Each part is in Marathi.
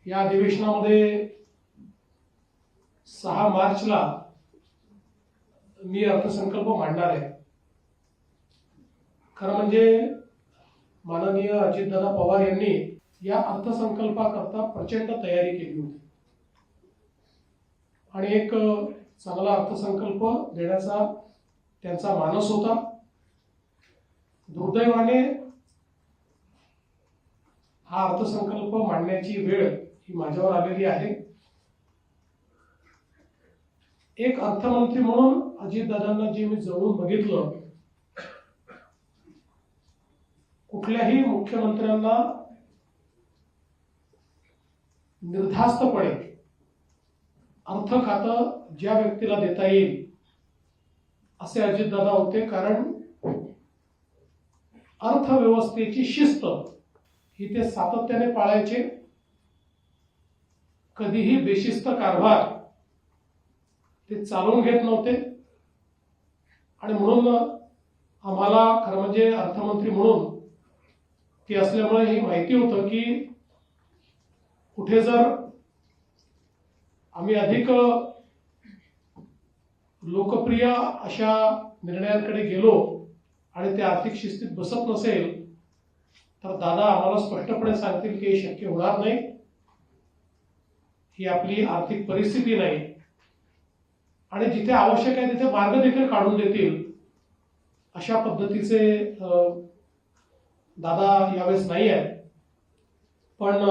या अधिवेशनामध्ये 6 मार्चला मी अर्थसंकल्प मांडणार आहे। खरं म्हणजे माननीय अजितदादा पवार यांनी या अर्थसंकल्पाकरता प्रचंड तयारी केली होती आणि एक चांगला अर्थसंकल्प देण्याचा त्यांचा मानस होता। दुर्दैवाने हा अर्थसंकल्प मांडण्याची वेळ ही माझ्यावर आलेली आहे। एक अर्थमंत्री म्हणून अजितदादांना जे मी जवळून बघितलं, कुठल्याही मुख्यमंत्र्यांना निर्धास्तपणे अर्थ खातं ज्या व्यक्तीला देता येईल असे अजितदादा होते। कारण अर्थव्यवस्थेची शिस्त ही ते सातत्याने पाळायचे। कधीही बेशिस्त कारभार ते चालवून घेत नव्हते आणि म्हणून आम्हाला खरं म्हणजे अर्थमंत्री म्हणून ते असल्यामुळे ही माहिती होतं की कुठे जर आम्ही अधिक लोकप्रिय अशा निर्णयांकडे गेलो आणि ते आर्थिक शिस्तीत बसत नसेल तर दादा आम्हाला स्पष्टपणे सांगतील की हे शक्य होणार नाही, ही आपली आर्थिक परिस्थिती नाही आणि जिथे आवश्यक आहे तिथे मार्ग देखील काढून देतील। अशा पद्धतीचे दादा यावेळेस नाही आहेत। पण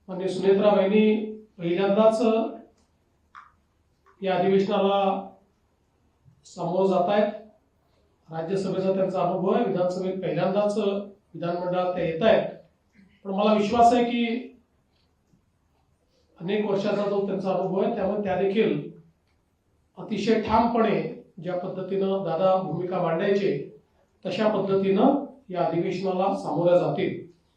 म्हणजे सुनेत्रा वहिनी पहिल्यांदाच या अधिवेशनाला सामोरं जात आहेत। राज्यसभेचा त्यांचा अनुभव आहे, विधानसभेत पहिल्यांदाच विधानमंडळात ते येत आहेत। पण मला विश्वास आहे की अनेक वर्षाचा जो त्यांचा अनुभव आहे त्यामुळे त्या देखील अतिशय ठामपणे ज्या पद्धतीनं दादा भूमिका मांडायचे तशा पद्धतीनं या अधिवेशनाला सामोऱ्या जातील।